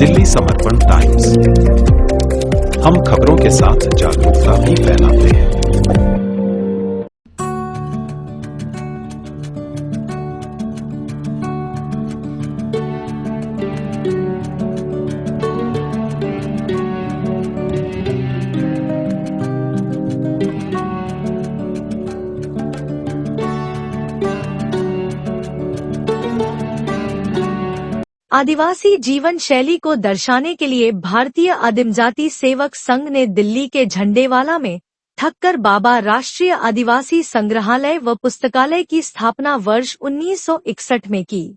दिल्ली समर्पण टाइम्स, हम खबरों के साथ जागरूकता भी फैलाते हैं। आदिवासी जीवन शैली को दर्शाने के लिए भारतीय आदिमजाति सेवक संघ ने दिल्ली के झंडेवाला में ठक्कर बाबा राष्ट्रीय आदिवासी संग्रहालय व पुस्तकालय की स्थापना वर्ष 1961 में की।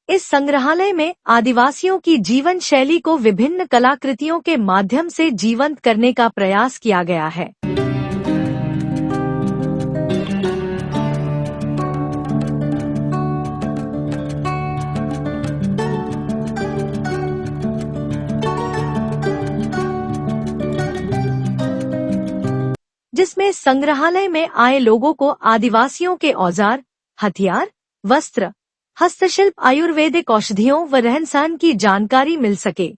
इस संग्रहालय में आदिवासियों की जीवन शैली को विभिन्न कलाकृतियों के माध्यम से जीवंत करने का प्रयास किया गया है। जिसमें संग्रहालय में आए लोगों को आदिवासियों के औजार, हथियार, वस्त्र, हस्तशिल्प, आयुर्वेदिक औषधियों व रहन-सहन की जानकारी मिल सके।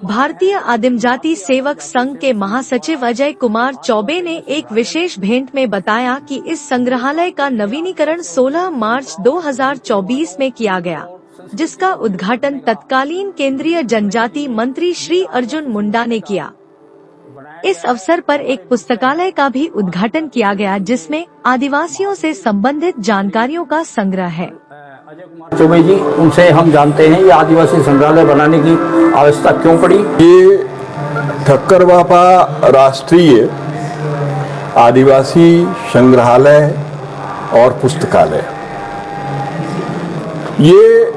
भारतीय आदिमजाति सेवक संघ के महासचिव अजय कुमार चौबे ने एक विशेष भेंट में बताया कि इस संग्रहालय का नवीनीकरण 16 मार्च 2024 में किया गया, जिसका उद्घाटन तत्कालीन केंद्रीय जनजाति मंत्री श्री अर्जुन मुंडा ने किया। इस अवसर पर एक पुस्तकालय का भी उद्घाटन किया गया, जिसमें आदिवासियों से संबंधित जानकारियों का संग्रह है। चौबे जी, उनसे हम जानते हैं ये आदिवासी संग्रहालय बनाने की आवश्यकता क्यों पड़ी। ये ठक्कर बाबा राष्ट्रीय आदिवासी संग्रहालय और पुस्तकालय, ये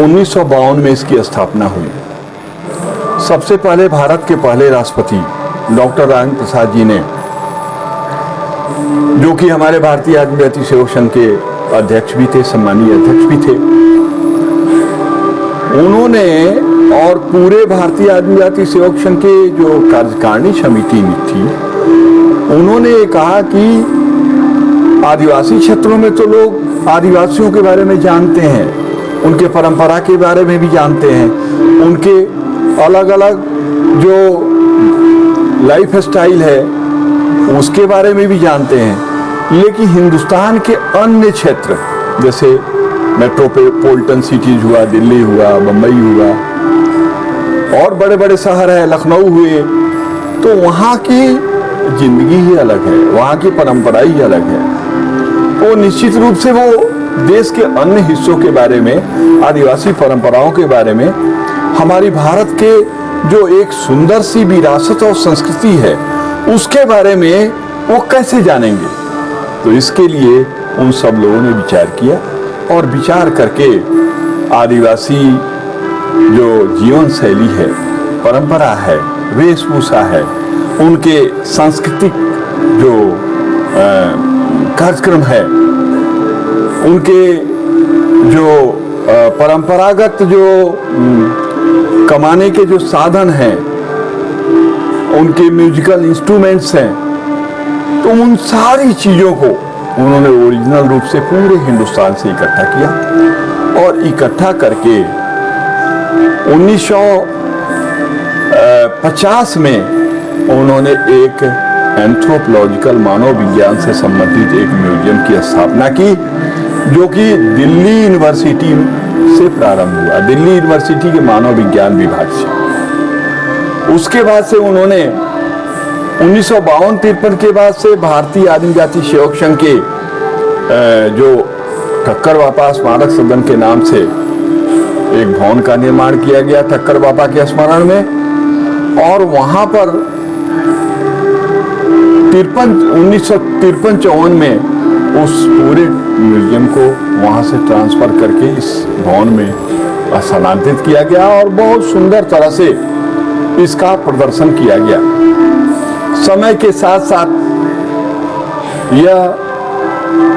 1952 में इसकी स्थापना हुई। सबसे पहले भारत के पहले राष्ट्रपति डॉक्टर राजेंद्र प्रसाद जी ने, जो कि हमारे भारतीय आदिवासी सेवक संघ के अध्यक्ष भी थे, सम्मानीय अध्यक्ष भी थे, उन्होंने और पूरे भारतीय आदिवासी सेवक संघ के जो कार्यकारिणी समिति थी, उन्होंने कहा कि आदिवासी क्षेत्रों में तो लोग आदिवासियों के बारे में जानते हैं, उनके परंपरा के बारे में भी जानते हैं, उनके अलग अलग जो लाइफ स्टाइल है उसके बारे में भी जानते हैं, लेकिन हिंदुस्तान के अन्य क्षेत्र जैसे मेट्रोपॉलिटन सिटीज हुआ, दिल्ली हुआ, बम्बई हुआ और बड़े बड़े शहर है, लखनऊ हुए, तो वहाँ की जिंदगी ही अलग है, वहाँ की परंपरा ही अलग है। तो निश्चित रूप से वो देश के अन्य हिस्सों के बारे में, आदिवासी परंपराओं के बारे में, हमारी भारत के जो एक सुंदर सी विरासत और संस्कृति है उसके बारे में वो कैसे जानेंगे। तो इसके लिए उन सब लोगों ने विचार किया और विचार करके आदिवासी जो जीवन शैली है, परंपरा है, वेशभूषा है, उनके सांस्कृतिक जो कार्यक्रम है, उनके जो परंपरागत जो कमाने के जो साधन हैं, उनके म्यूजिकल इंस्ट्रूमेंट्स हैं, तो उन सारी चीजों को उन्होंने ओरिजिनल रूप से पूरे हिंदुस्तान से इकट्ठा किया और इकट्ठा करके 1950 में उन्होंने एक एंथ्रोपोलॉजिकल मानव विज्ञान से संबंधित एक म्यूजियम की स्थापना की, जो कि दिल्ली यूनिवर्सिटी से प्रारंभ हुआ, दिल्ली यूनिवर्सिटी के मानव विज्ञान विभाग से। उसके बाद से उन्होंने 1952-53 के बाद से भारतीय आदिम जाति सेवक संघ के जो ठक्कर बापा स्मारक सदन के नाम से एक भवन का निर्माण किया गया ठक्कर बापा के स्मरण में, और वहां पर 1953-54 में उस पूरे म्यूजियम को वहां से ट्रांसफर करके इस भवन में स्थानांतरित किया गया और बहुत सुंदर तरह से इसका प्रदर्शन किया गया। समय के साथ साथ यह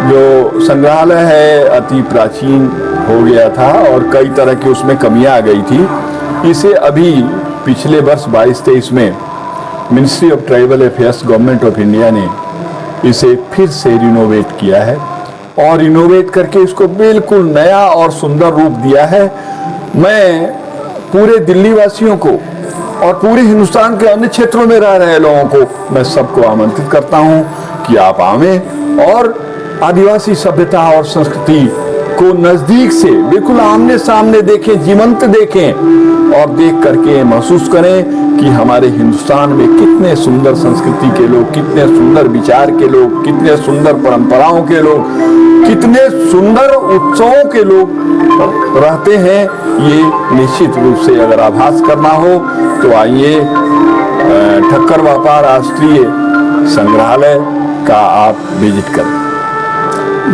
जो संग्रहालय है अति प्राचीन हो गया था और कई तरह की उसमें कमियां आ गई थी। इसे अभी पिछले वर्ष 22-23 में ministry of tribal affairs government of India ने इसे फिर से रिनोवेट किया है और रिनोवेट करके इसको बिल्कुल नया और सुंदर रूप दिया है। मैं पूरे दिल्ली वासियों को और पूरे हिंदुस्तान के अन्य क्षेत्रों में रह रहे लोगों को मैं सबको आमंत्रित करता हूं कि आप आवें और आदिवासी सभ्यता और संस्कृति को नजदीक से बिल्कुल आमने सामने देखें, जीवंत देखें और देख करके महसूस करें कि हमारे हिंदुस्तान में कितने सुंदर संस्कृति के लोग, कितने सुंदर विचार के लोग, कितने सुंदर परंपराओं के लोग, कितने सुंदर उत्सवों के लोग रहते हैं। ये निश्चित रूप से अगर आभास करना हो तो आइए ठक्कर बापा राष्ट्रीय संग्रहालय का आप विजिट करें।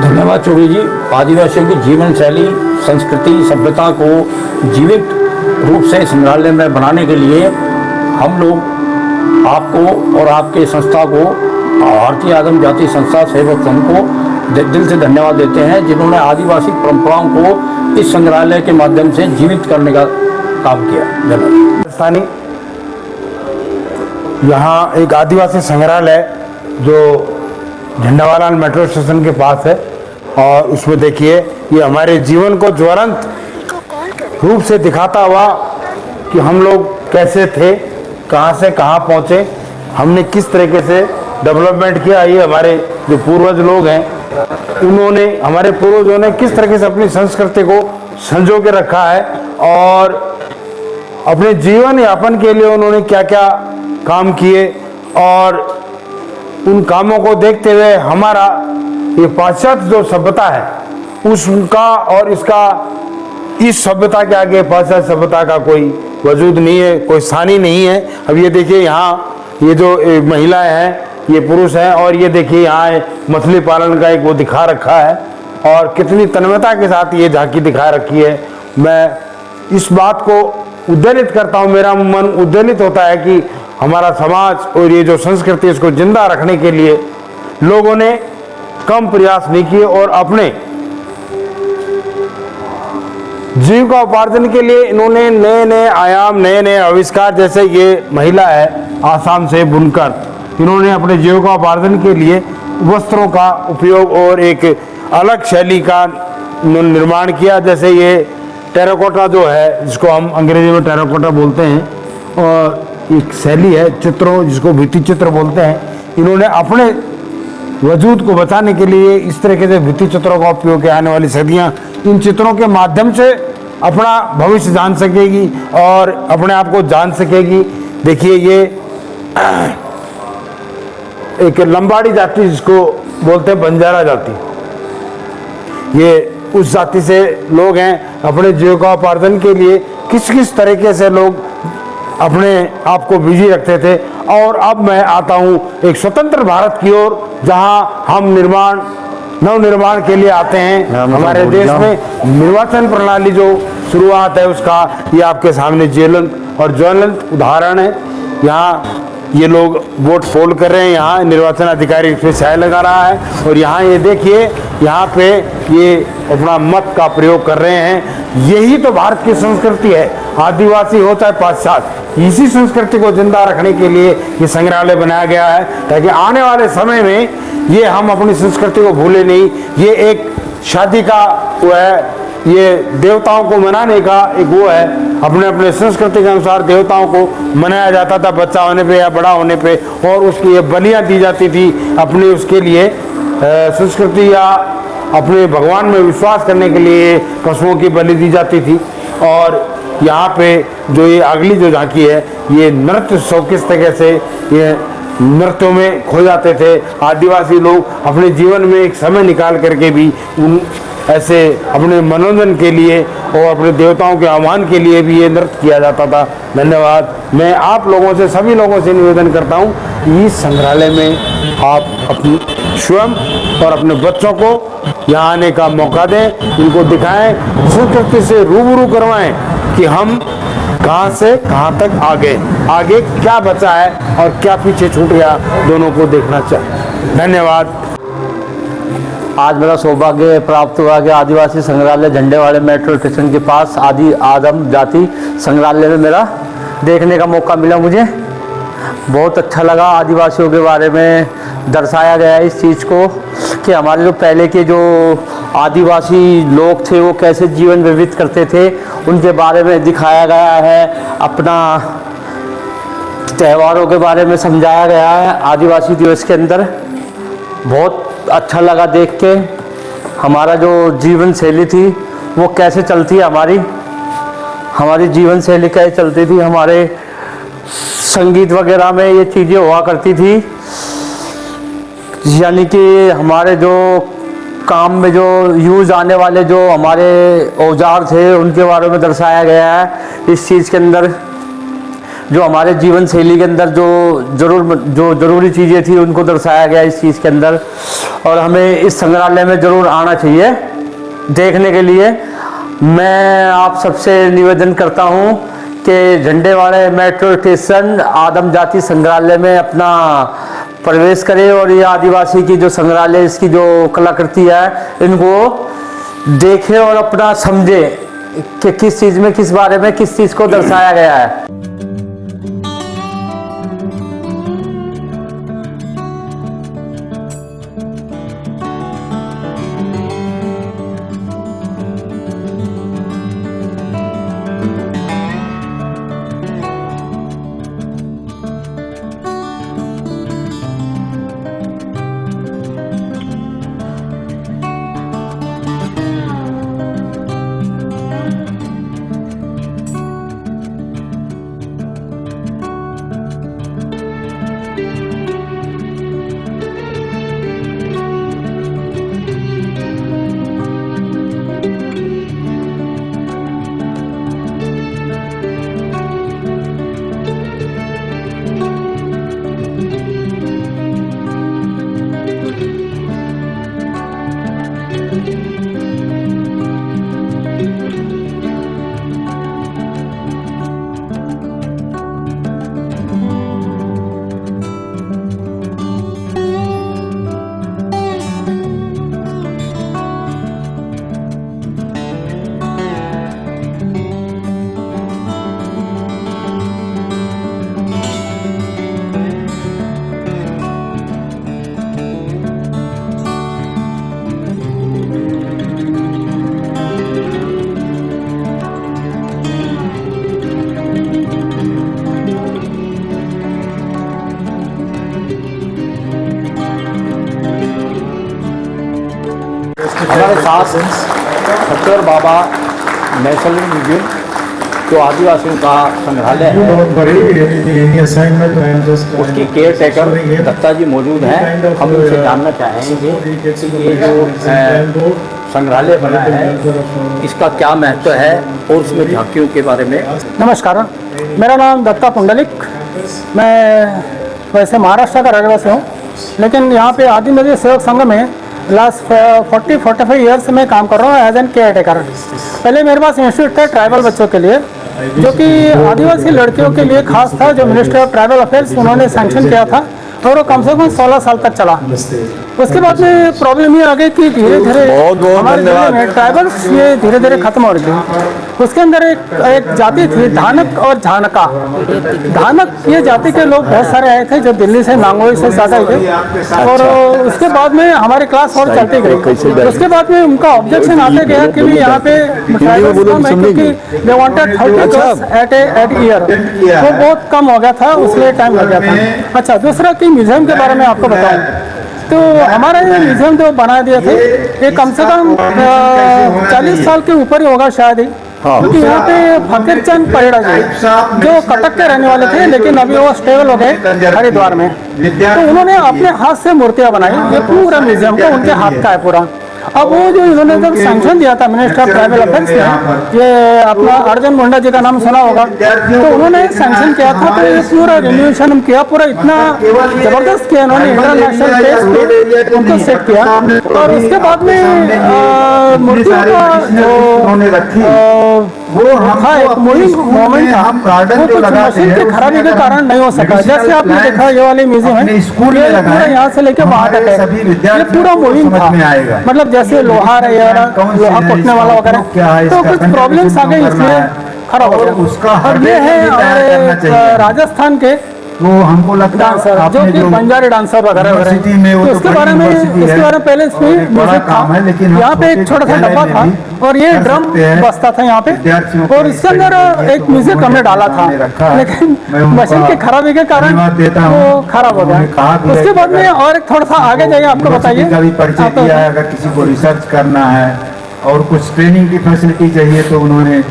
धन्यवाद चौबे जी। आदिवासियों की जीवन शैली, संस्कृति, सभ्यता को जीवित रूप से संग्रहालय में बनाने के लिए हम लोग आपको और आपके संस्था को, भारतीय आदिम जाति संस्था सेवक संघ को दिल से धन्यवाद देते हैं, जिन्होंने आदिवासी परंपराओं को इस संग्रहालय के माध्यम से जीवित करने का काम किया। धन्यवाद। यहाँ एक आदिवासी संग्रहालय जो झंडावाला मेट्रो स्टेशन के पास है और उसमें देखिए ये हमारे जीवन को ज्वलंत रूप से दिखाता हुआ कि हम लोग कैसे थे, कहाँ से कहाँ पहुँचे, हमने किस तरीके से डेवलपमेंट किया। ये हमारे जो पूर्वज लोग हैं उन्होंने, हमारे पूर्वजों ने किस तरीके से अपनी संस्कृति को संजो के रखा है और अपने जीवन यापन के लिए उन्होंने क्या क्या काम किए, और उन कामों को देखते हुए हमारा ये पाश्चात्य जो सभ्यता है उसका और इसका, इस सभ्यता के आगे पाश्चात्य सभ्यता का कोई वजूद नहीं है, कोई सानी नहीं है। अब ये देखिए यहाँ ये जो महिलाएं हैं ये पुरुष हैं और ये देखिए यहाँ मछली पालन का एक वो दिखा रखा है और कितनी तन्मयता के साथ ये झांकी दिखा रखी है। मैं इस बात को उद्वेलित करता हूँ, मेरा मन उद्वेलित होता है कि हमारा समाज और ये जो संस्कृति इसको जिंदा रखने के लिए लोगों ने कम प्रयास नहीं किए और अपने जीविका उपार्जन के लिए इन्होंने नए नए आयाम, नए नए आविष्कार, जैसे ये महिला है आसाम से बुनकर, इन्होंने अपने जीविका उपार्जन के लिए वस्त्रों का उपयोग और एक अलग शैली का निर्माण किया। जैसे ये टेराकोटा जो है, जिसको हम अंग्रेजी में टेराकोटा बोलते हैं, और एक शैली है चित्रों, जिसको भित्ति चित्र बोलते हैं। इन्होंने अपने वजूद को बचाने के लिए इस तरीके से भित्ति चित्रों का उपयोग किया। आने वाली सदियां इन चित्रों के माध्यम से अपना भविष्य जान सकेगी और अपने आप को जान सकेगी। देखिए ये एक लंबाड़ी जाति जिसको बोलते हैं बंजारा जाति, ये उस जाति से लोग हैं। अपने जीविकोपार्जन के लिए किस किस तरीके से लोग अपने आप को बिजी रखते थे। और अब मैं आता हूँ एक स्वतंत्र भारत की ओर, जहाँ हम नव निर्माण के लिए आते हैं। हमारे देश में निर्वाचन प्रणाली जो शुरुआत है उसका ये आपके सामने ज्वलंत और ज्वलंत उदाहरण है। यहाँ ये लोग वोट पोल कर रहे हैं, यहाँ निर्वाचन अधिकारी इस पे स्याही लगा रहा है और यहाँ ये देखिए यहाँ पे ये अपना मत का प्रयोग कर रहे हैं। यही तो भारत की संस्कृति है, आदिवासी हो चाहे पाश्चात्य, इसी संस्कृति को जिंदा रखने के लिए ये संग्रहालय बनाया गया है, ताकि आने वाले समय में ये हम अपनी संस्कृति को भूले नहीं। ये एक शादी का वो है, ये देवताओं को मनाने का एक वो है, अपने अपने संस्कृति के अनुसार देवताओं को मनाया जाता था बच्चा होने पे या बड़ा होने पे, और उसकी ये बलियां दी जाती थी अपने उसके लिए संस्कृति या अपने भगवान में विश्वास करने के लिए पशुओं की बलि दी जाती थी। और यहाँ पे जो ये अगली जो झांकी है, ये नृत्य उत्सव किस तरह से ये नृत्यों में खो जाते थे। आदिवासी लोग अपने जीवन में एक समय निकाल करके भी उन ऐसे अपने मनोरंजन के लिए और अपने देवताओं के आह्वान के लिए भी ये नृत्य किया जाता था। धन्यवाद। मैं आप लोगों से, सभी लोगों से निवेदन करता हूँ कि इस संग्रहालय में आप अपनी स्वयं और अपने बच्चों को यहाँ आने का मौका दें, इनको दिखाएं, संस्कृति से रूबरू करवाएं कि हम कहाँ से कहाँ तक आगे क्या बचा है और क्या पीछे छूट गया, दोनों को देखना चाहिए। धन्यवाद। आज मेरा सौभाग्य प्राप्त हुआ कि आदिवासी संग्रहालय झंडेवाड़े मेट्रो स्टेशन के पास आदम जाति संग्रहालय में मेरा देखने का मौका मिला। मुझे बहुत अच्छा लगा। आदिवासियों के बारे में दर्शाया गया है इस चीज़ को कि हमारे जो पहले के जो आदिवासी लोग थे वो कैसे जीवन व्यतीत करते थे, उनके बारे में दिखाया गया है। अपना त्योहारों के बारे में समझाया गया है आदिवासी दिवस के अंदर। बहुत अच्छा लगा देख के। हमारा जो जीवन शैली थी वो कैसे चलती है, हमारी जीवन शैली कैसे चलती थी, हमारे संगीत वगैरह में ये चीज़ें हुआ करती थी। यानी कि हमारे जो काम में जो यूज आने वाले जो हमारे औजार थे उनके बारे में दर्शाया गया है इस चीज़ के अंदर। जो हमारे जीवन शैली के अंदर जो ज़रूरी चीज़ें थी उनको दर्शाया गया इस चीज़ के अंदर। और हमें इस संग्रहालय में ज़रूर आना चाहिए देखने के लिए। मैं आप सबसे निवेदन करता हूं कि झंडेवाड़े मेट्रो स्टेशन आदम जाति संग्रहालय में अपना प्रवेश करें और ये आदिवासी की जो संग्रहालय, इसकी जो कलाकृति है, इनको देखें और अपना समझें कि किस चीज़ में, किस बारे में, किस चीज़ को दर्शाया गया है। हमारे साथ सत्तर बाबा नेशनल म्यूजियम जो आदिवासियों का संग्रहालय है, उसकी केयर टेकर दत्ता जी मौजूद हैं। हम उनसे जानना चाहेंगे कि ये जो संग्रहालय बना है इसका क्या महत्व है और उसमें झांकियों के बारे में। नमस्कार, मेरा नाम दत्ता पुंडलिक। मैं वैसे महाराष्ट्र का रहवासी हूँ, लेकिन यहाँ पे आदिवासी सेवक संघ में लास्ट 40-45 ईयर्स में काम कर रहा हूँ एज एन केयर टेकर। पहले मेरे पास इंस्टीट्यूट था ट्राइबल बच्चों के लिए, जो कि आदिवासी लड़कियों के लिए खास था, जो मिनिस्ट्री ऑफ ट्राइबल अफेयर्स उन्होंने सैंक्शन किया था, और वो कम से कम 16 साल तक चला। उसके बाद में प्रॉब्लम ये आ गई कि धीरे धीरे हमारे जिले में ट्राइबल्स ये धीरे धीरे खत्म हो रही थी। उसके अंदर एक जाति थी धानक और झानका। धानक ये जाति के लोग बहुत सारे आए थे जो दिल्ली से, नांगोई से ज़्यादा थे, और उसके बाद में हमारी क्लास और चलती गई। उसके बाद में उनका ऑब्जेक्शन आते गया कि भी यहाँ पे ट्राइबल्स कम है, क्योंकि they wanted 30 girls at year, वो बहुत कम हो गया था, उसलिए टाइम लग गया था। अच्छा, दूसरा कि म्यूजियम के बारे में आपको बताऊं तो हमारा ये म्यूजियम जो बना दिया थे, ये कम से कम 40 साल के ऊपर ही होगा शायद ही। क्योंकि यहाँ पे फकीर चंद परेड़ा जी जो कटक के रहने वाले थे, लेकिन अभी वो स्टेबल हो गए हरिद्वार में, तो उन्होंने अपने हाथ से मूर्तियां बनाई। ये पूरा म्यूजियम का उनके हाथ का है पूरा। अब वो जो इन्होंने जब सैंक्शन दिया था मिनिस्टर ऑफ ट्राइबल अफेयर्स ने, ये अपना अर्जुन मुंडा जी का नाम सुना होगा, तो उन्होंने सैंक्शन किया था, तो ये पूरा रिन्यूएशन किया, पूरा इतना जबरदस्त किया इन्होंने, इंटरनेशनल टेस्ट पे उनको सेट किया। और उसके बाद में मूर्तियों का जो वो था एक मूविंग मोमेंट था, वो कुछ मशीन की खराबी के कारण नहीं हो सका। जैसे आपने देखा ये वाली म्यूजियम है, ये पूरा यहाँ से लेके वहाँ तक है, ये पूरा मूविंग था। मतलब जैसे लोहा है, लोहा कुटने वाला वगैरह, तो कुछ प्रॉब्लम्स आ गई इसलिए खराब हो गया। और ये है हमारे राजस्थान के वो हमको लगता है जो कि बंजारी डांसर वगैरह तो उसके बारे में पहले इसमें म्यूजिक था, लेकिन यहाँ पे एक छोटा सा डब्बा था और ये ड्रम बजता था यहाँ पे, और इसके अंदर एक म्यूजिक हमने डाला था, लेकिन मशीन की खराबी के कारण वो खराब हो गया। उसके बाद में और एक थोड़ा सा आगे जाइए, आपको बताइए का भी परिचय दिया है। अगर किसी को रिसर्च करना है और कुछ ट्रेनिंग की फैसिलिटी चाहिए तो उन्होंने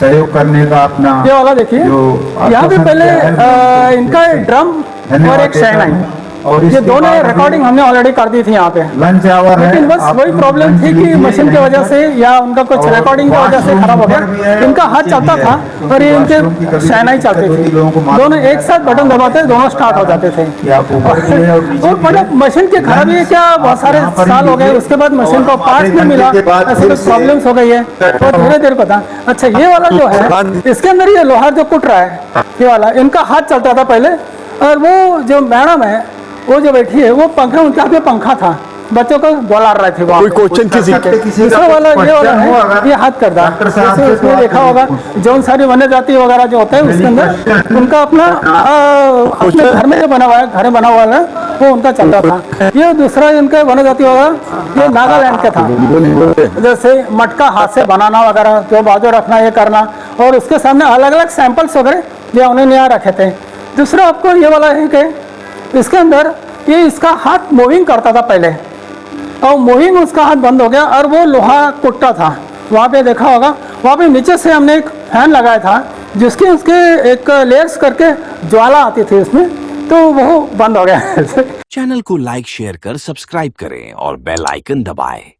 सहयोग करने का अपना, ये वाला देखिए, यहाँ पे पहले इनका ड्रम और एक शहनाई, और ये दोनों रिकॉर्डिंग हमने ऑलरेडी कर दी थी यहाँ पे। लंच आवर है, लेकिन बस वही प्रॉब्लम थी कि मशीन की वजह से या उनका कुछ रिकॉर्डिंग की वजह से खराब हो गया। इनका हाथ चलता था और ये इनके शहनाई चलती थी, दोनों एक साथ बटन दबाते दोनों स्टार्ट हो जाते थे। और मतलब मशीन की खराबी क्या बहुत सारे साल हो गए, उसके बाद मशीन को पार्ट्स में मिला, ऐसे कुछ प्रॉब्लम्स हो गई है और धीरे धीरे पता। अच्छा ये वाला जो है, इसके अंदर ये लोहा जो कुट रहा है, ये वाला इनका हाथ चलता था पहले, और वो जो मैडम है वो जो बैठी है वो पंखा, उनके हाथ में पंखा था, बच्चों को डॉलर रहे थे। कोई क्वेश्चन दूसरा वाला ये वाला है, ये हाथ करता है, उसमें देखा होगा जौन सारी वन्य जाति वगैरह जो होता है उसके अंदर उनका अपना अपने घर में जो बना हुआ है, घर बना हुआ है वो उनका चलता था। ये दूसरा इनका वन्य जाति वगैरह ये नागालैंड का था, जैसे मटका हाथ से बनाना वगैरह, जो बाजू रखना ये करना, और उसके सामने अलग अलग सैंपल्स वगैरह जो उन्होंने यहाँ रखे थे। दूसरा आपको ये वाला है कि इसके अंदर ये इसका हाथ मूविंग करता था पहले, और मूविंग उसका हाथ बंद हो गया और वो लोहा कुटता था। वहाँ पे देखा होगा, वहाँ पे नीचे से हमने एक फैन लगाया था जिसके उसके एक लेयर्स करके ज्वाला आती थी उसमें, तो वो बंद हो गया। चैनल को लाइक शेयर कर सब्सक्राइब करें और बेल आइकन दबाएं।